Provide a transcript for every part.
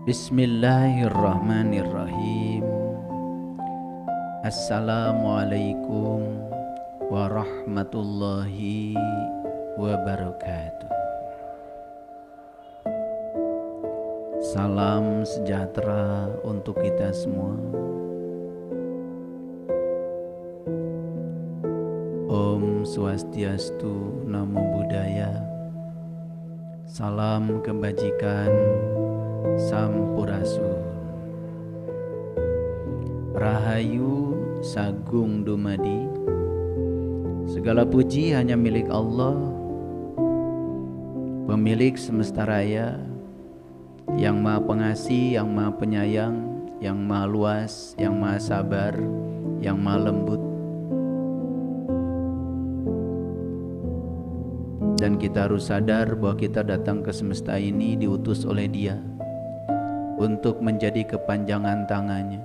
Bismillahirrahmanirrahim. Assalamualaikum warahmatullahi wabarakatuh. Salam sejahtera untuk kita semua. Om Swastiastu, Namo Buddhaya. Salam kebajikan, Sampurasun. Rahayu Sagung Dumadi. Segala puji hanya milik Allah, pemilik semesta raya, yang maha pengasih, yang maha penyayang, yang maha luas, yang maha sabar, yang maha lembut. Dan kita harus sadar bahwa kita datang ke semesta ini diutus oleh Dia untuk menjadi kepanjangan tangannya,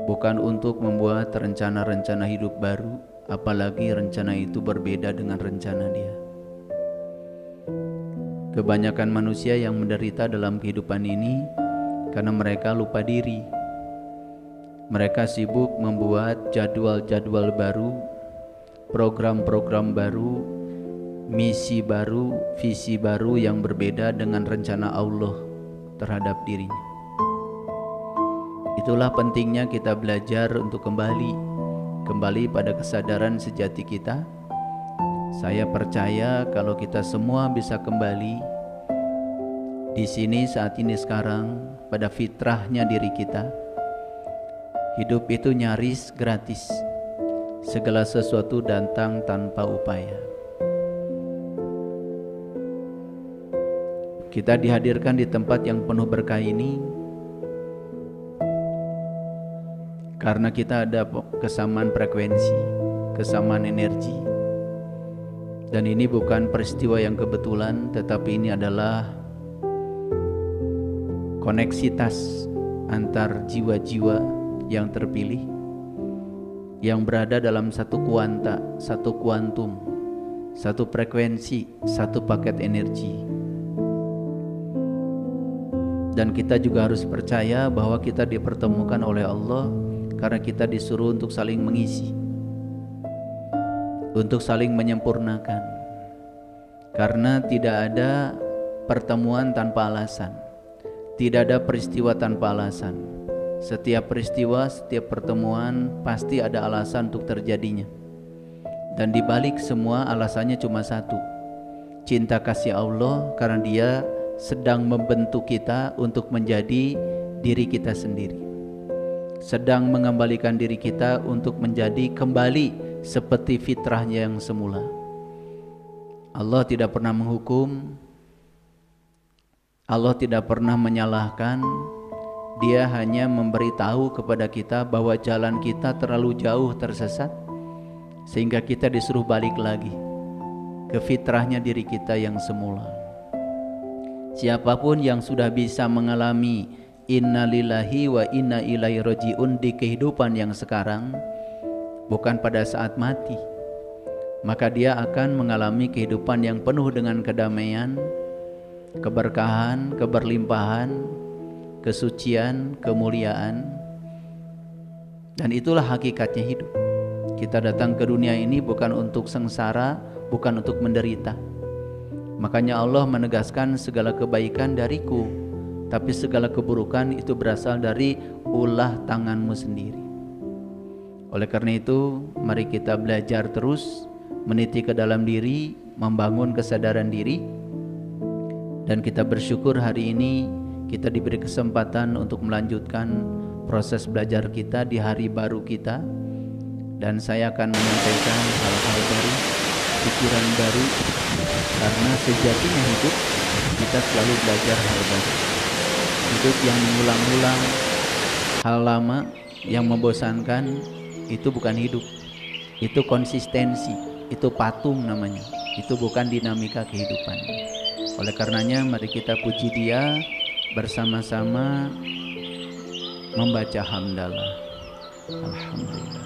bukan untuk membuat rencana-rencana hidup baru, apalagi rencana itu berbeda dengan rencana Dia. Kebanyakan manusia yang menderita dalam kehidupan ini karena mereka lupa diri. Mereka sibuk membuat jadwal-jadwal baru, program-program baru, misi baru, visi baru yang berbeda dengan rencana Allah terhadap dirinya. Itulah pentingnya kita belajar untuk kembali pada kesadaran sejati kita. Saya percaya kalau kita semua bisa kembali di sini saat ini sekarang pada fitrahnya diri kita. Hidup itu nyaris gratis. Segala sesuatu datang tanpa upaya. Kita dihadirkan di tempat yang penuh berkah ini karena kita ada kesamaan frekuensi, kesamaan energi. Dan ini bukan peristiwa yang kebetulan, tetapi ini adalah koneksitas antar jiwa-jiwa yang terpilih, yang berada dalam satu kuanta, satu kuantum, satu frekuensi, satu paket energi. Dan kita juga harus percaya bahwa kita dipertemukan oleh Allah karena kita disuruh untuk saling mengisi, untuk saling menyempurnakan. Karena tidak ada pertemuan tanpa alasan, tidak ada peristiwa tanpa alasan. Setiap peristiwa, setiap pertemuan pasti ada alasan untuk terjadinya. Dan dibalik semua alasannya cuma satu, cinta kasih Allah, karena Dia sedang membentuk kita untuk menjadi diri kita sendiri, sedang mengembalikan diri kita untuk menjadi kembali seperti fitrahnya yang semula. Allah tidak pernah menghukum, Allah tidak pernah menyalahkan. Dia hanya memberitahu kepada kita bahwa jalan kita terlalu jauh tersesat, sehingga kita disuruh balik lagi ke fitrahnya diri kita yang semula. Siapapun yang sudah bisa mengalami innalillahi wa inna ilaihi rajiun di kehidupan yang sekarang, bukan pada saat mati, maka dia akan mengalami kehidupan yang penuh dengan kedamaian, keberkahan, keberlimpahan, kesucian, kemuliaan. Dan itulah hakikatnya hidup. Kita datang ke dunia ini bukan untuk sengsara, bukan untuk menderita. Makanya Allah menegaskan segala kebaikan dariku, tapi segala keburukan itu berasal dari ulah tanganmu sendiri. Oleh karena itu, mari kita belajar terus, meniti ke dalam diri, membangun kesadaran diri. Dan kita bersyukur hari ini kita diberi kesempatan untuk melanjutkan proses belajar kita di hari baru kita. Dan saya akan menyampaikan hal-hal baru, pikiran baru, karena sejatinya hidup kita selalu belajar hal baru. Hidup yang mengulang-ulang hal lama yang membosankan itu bukan hidup, itu konsistensi, itu patung namanya, itu bukan dinamika kehidupan. Oleh karenanya mari kita puji Dia bersama-sama membaca hamdalah. Alhamdulillah.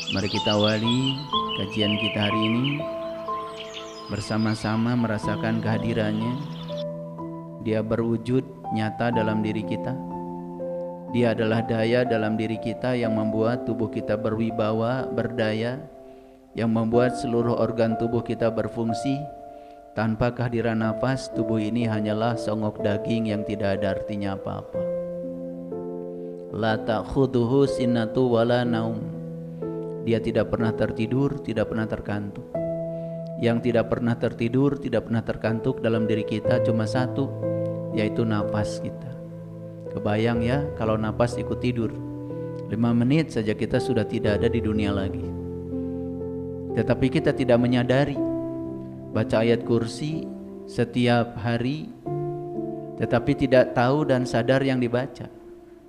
Mari kita awali kajian kita hari ini bersama-sama merasakan kehadirannya, Dia berwujud nyata dalam diri kita. Dia adalah daya dalam diri kita yang membuat tubuh kita berwibawa, berdaya, yang membuat seluruh organ tubuh kita berfungsi. Tanpa kehadiran nafas, tubuh ini hanyalah songok daging yang tidak ada artinya apa-apa. La ta'khudhuhu sinatu wala naum. Dia tidak pernah tertidur, tidak pernah terkantuk. Yang tidak pernah tertidur, tidak pernah terkantuk dalam diri kita cuma satu, yaitu nafas kita. Kebayang ya kalau nafas ikut tidur, 5 menit saja kita sudah tidak ada di dunia lagi. Tetapi kita tidak menyadari. Baca ayat kursi setiap hari, tetapi tidak tahu dan sadar yang dibaca.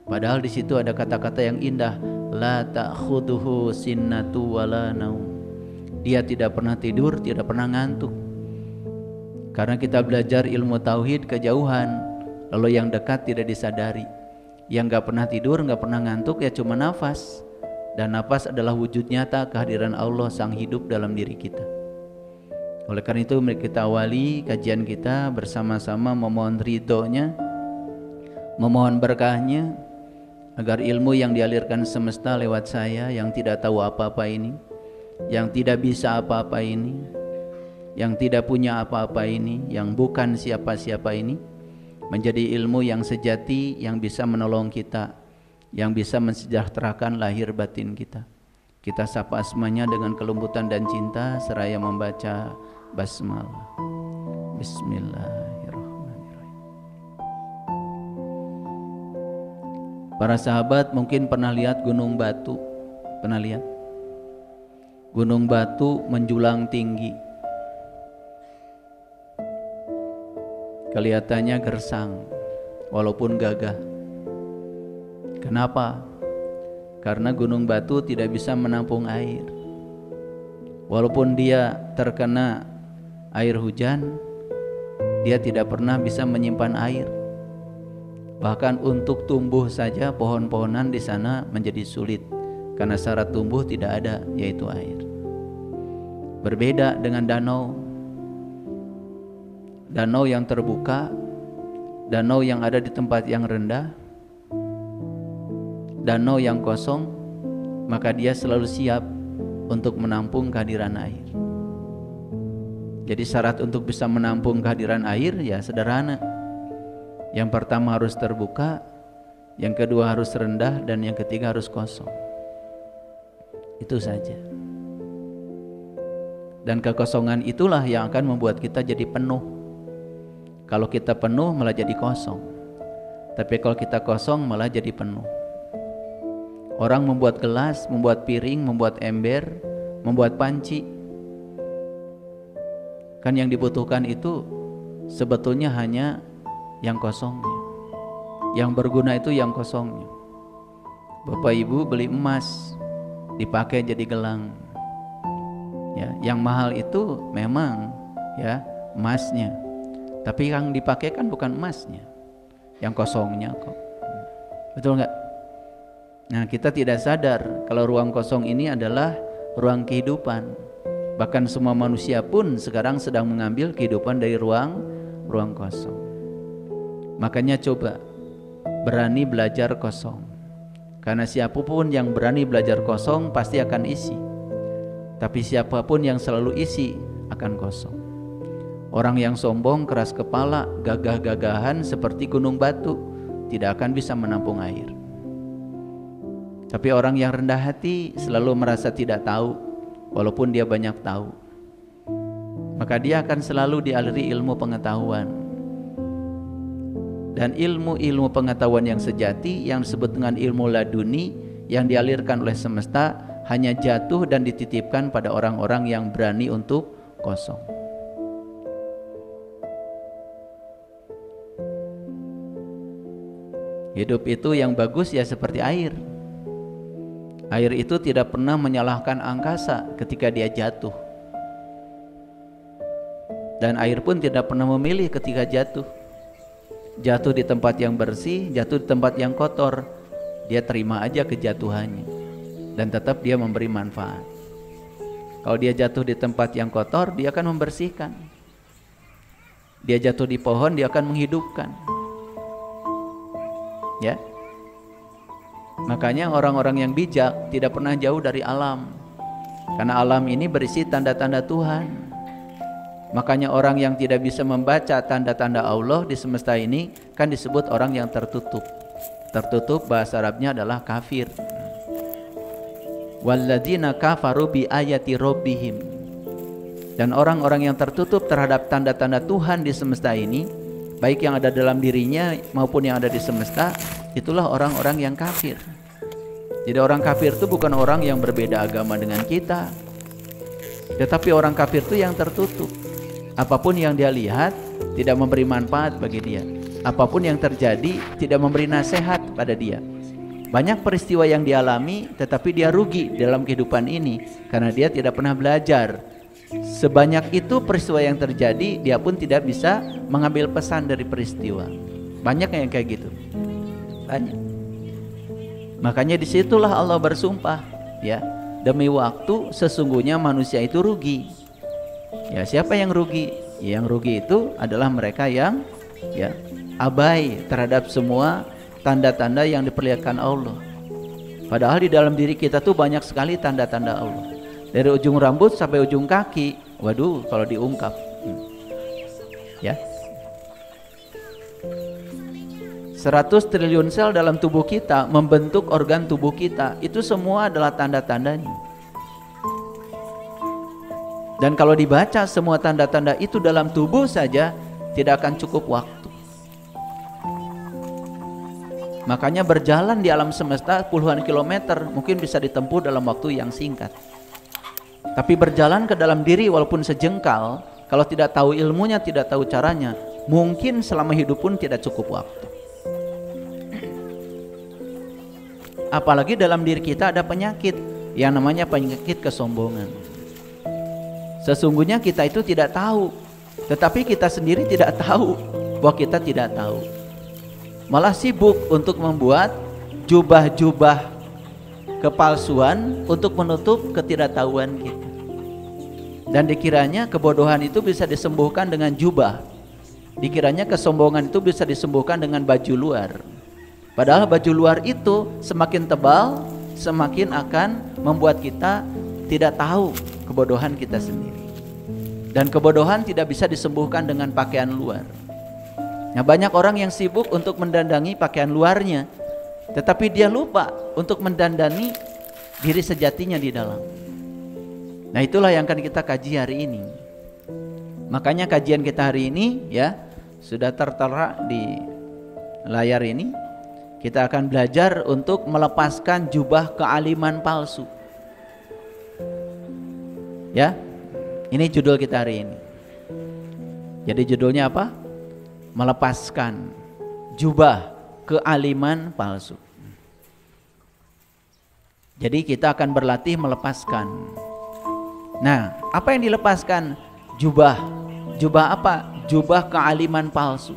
Padahal di situ ada kata-kata yang indah, la ta'khudhuhu sinnatu wala naum. Dia tidak pernah tidur, tidak pernah ngantuk. Karena kita belajar ilmu tauhid kejauhan, lalu yang dekat tidak disadari. Yang gak pernah tidur, gak pernah ngantuk ya cuma nafas. Dan nafas adalah wujud nyata kehadiran Allah sang hidup dalam diri kita. Oleh karena itu mari kita awali kajian kita bersama-sama memohon ridhonya, memohon berkahnya, agar ilmu yang dialirkan semesta lewat saya yang tidak tahu apa-apa ini, yang tidak bisa apa-apa ini, yang tidak punya apa-apa ini, yang bukan siapa-siapa ini, menjadi ilmu yang sejati yang bisa menolong kita, yang bisa mensejahterakan lahir batin kita. Kita sapa asmanya dengan kelembutan dan cinta seraya membaca basmalah. Bismillahirrahmanirrahim. Para sahabat mungkin pernah lihat gunung batu. Pernah lihat? Gunung batu menjulang tinggi. Kelihatannya gersang walaupun gagah. Kenapa? Karena gunung batu tidak bisa menampung air. Walaupun dia terkena air hujan, dia tidak pernah bisa menyimpan air. Bahkan untuk tumbuh saja pohon-pohonan di sana menjadi sulit karena syarat tumbuh tidak ada, yaitu air. Berbeda dengan danau. Danau yang terbuka, danau yang ada di tempat yang rendah, danau yang kosong, maka dia selalu siap untuk menampung kehadiran air. Jadi syarat untuk bisa menampung kehadiran air ya sederhana. Yang pertama harus terbuka, yang kedua harus rendah, dan yang ketiga harus kosong. Itu saja. Dan kekosongan itulah yang akan membuat kita jadi penuh. Kalau kita penuh malah jadi kosong. Tapi kalau kita kosong malah jadi penuh. Orang membuat gelas, membuat piring, membuat ember, membuat panci. Kan yang dibutuhkan itu sebetulnya hanya yang kosongnya. Yang berguna itu yang kosongnya. Bapak Ibu beli emas, dipakai jadi gelang. Ya, yang mahal itu memang ya emasnya. Tapi yang dipakai kan bukan emasnya, yang kosongnya kok. Betul nggak? Nah, kita tidak sadar kalau ruang kosong ini adalah ruang kehidupan. Bahkan semua manusia pun sekarang sedang mengambil kehidupan dari ruang kosong. Makanya coba berani belajar kosong. Karena siapapun yang berani belajar kosong pasti akan isi. Tapi siapapun yang selalu isi akan kosong. Orang yang sombong, keras kepala, gagah-gagahan seperti gunung batu tidak akan bisa menampung air. Tapi orang yang rendah hati selalu merasa tidak tahu, walaupun dia banyak tahu. Maka dia akan selalu dialiri ilmu pengetahuan. Dan ilmu-ilmu pengetahuan yang sejati, yang disebut dengan ilmu laduni, yang dialirkan oleh semesta, hanya jatuh dan dititipkan pada orang-orang yang berani untuk kosong. Hidup itu yang bagus ya seperti air. Air itu tidak pernah menyalahkan angkasa ketika dia jatuh. Dan air pun tidak pernah memilih ketika jatuh. Jatuh di tempat yang bersih, jatuh di tempat yang kotor, dia terima aja kejatuhannya. Dan tetap dia memberi manfaat. Kalau dia jatuh di tempat yang kotor, dia akan membersihkan. Dia jatuh di pohon, dia akan menghidupkan. Ya. Makanya orang-orang yang bijak tidak pernah jauh dari alam. Karena alam ini berisi tanda-tanda Tuhan. Makanya orang yang tidak bisa membaca tanda-tanda Allah di semesta ini kan disebut orang yang tertutup. Tertutup bahasa Arabnya adalah kafir. Walladzina kafaru bi ayati rabbihim. Dan orang-orang yang tertutup terhadap tanda-tanda Tuhan di semesta ini, baik yang ada dalam dirinya maupun yang ada di semesta, itulah orang-orang yang kafir. Jadi orang kafir itu bukan orang yang berbeda agama dengan kita, tetapi orang kafir itu yang tertutup. Apapun yang dia lihat tidak memberi manfaat bagi dia. Apapun yang terjadi tidak memberi nasihat pada dia. Banyak peristiwa yang dialami tetapi dia rugi dalam kehidupan ini karena dia tidak pernah belajar. Sebanyak itu peristiwa yang terjadi, dia pun tidak bisa mengambil pesan dari peristiwa. Banyak yang kayak gitu. Banyak. Makanya disitulah Allah bersumpah, ya, demi waktu sesungguhnya manusia itu rugi. Ya, siapa yang rugi? Yang rugi itu adalah mereka yang ya abai terhadap semua tanda-tanda yang diperlihatkan Allah. Padahal di dalam diri kita tuh banyak sekali tanda-tanda Allah. Dari ujung rambut sampai ujung kaki. Waduh, kalau diungkap. Ya. 100 triliun sel dalam tubuh kita membentuk organ tubuh kita. Itu semua adalah tanda-tandanya. Dan kalau dibaca semua tanda-tanda itu dalam tubuh saja tidak akan cukup waktu. Makanya berjalan di alam semesta puluhan kilometer mungkin bisa ditempuh dalam waktu yang singkat. Tapi berjalan ke dalam diri walaupun sejengkal, kalau tidak tahu ilmunya, tidak tahu caranya, mungkin selama hidup pun tidak cukup waktu. Apalagi dalam diri kita ada penyakit yang namanya penyakit kesombongan. Sesungguhnya kita itu tidak tahu, tetapi kita sendiri tidak tahu bahwa kita tidak tahu. Malah sibuk untuk membuat jubah-jubah kepalsuan untuk menutup ketidaktahuan kita. Dan dikiranya kebodohan itu bisa disembuhkan dengan jubah. Dikiranya kesombongan itu bisa disembuhkan dengan baju luar. Padahal baju luar itu semakin tebal, semakin akan membuat kita tidak tahu kebodohan kita sendiri. Dan kebodohan tidak bisa disembuhkan dengan pakaian luar. Nah, banyak orang yang sibuk untuk mendandangi pakaian luarnya, tetapi dia lupa untuk mendandani diri sejatinya di dalam. Nah, itulah yang akan kita kaji hari ini. Makanya kajian kita hari ini ya sudah tertera di layar ini. Kita akan belajar untuk melepaskan jubah kealiman palsu. Ya, ini judul kita hari ini. Jadi judulnya apa? Melepaskan jubah kealiman palsu. Jadi kita akan berlatih melepaskan. Nah, apa yang dilepaskan? Jubah. Jubah apa? Jubah kealiman palsu.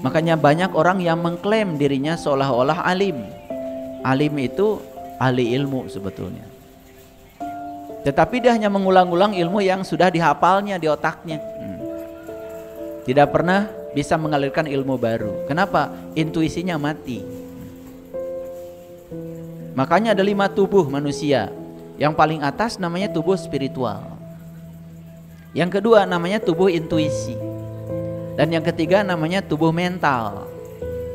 Makanya banyak orang yang mengklaim dirinya seolah-olah alim. Alim itu ahli ilmu sebetulnya. Tetapi dia hanya mengulang-ulang ilmu yang sudah dihafalnya di otaknya. Tidak pernah bisa mengalirkan ilmu baru. Kenapa? Intuisinya mati. Makanya ada 5 tubuh manusia. Yang paling atas namanya tubuh spiritual. Yang kedua namanya tubuh intuisi. Dan yang ketiga namanya tubuh mental.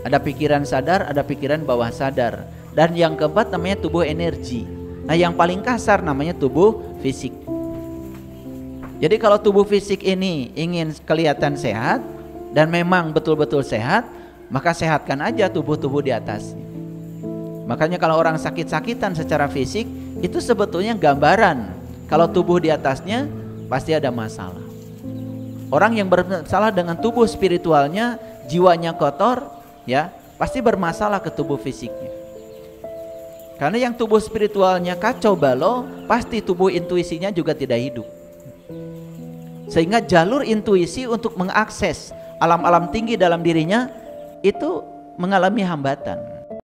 Ada pikiran sadar, ada pikiran bawah sadar. Dan yang keempat namanya tubuh energi. Nah, yang paling kasar namanya tubuh fisik. Jadi kalau tubuh fisik ini ingin kelihatan sehat dan memang betul-betul sehat, maka sehatkan aja tubuh-tubuh di atasnya. Makanya kalau orang sakit-sakitan secara fisik, itu sebetulnya gambaran kalau tubuh di atasnya pasti ada masalah. Orang yang bermasalah dengan tubuh spiritualnya, jiwanya kotor, ya pasti bermasalah ke tubuh fisiknya. Karena yang tubuh spiritualnya kacau balau, pasti tubuh intuisinya juga tidak hidup. Sehingga jalur intuisi untuk mengakses alam-alam tinggi dalam dirinya itu mengalami hambatan.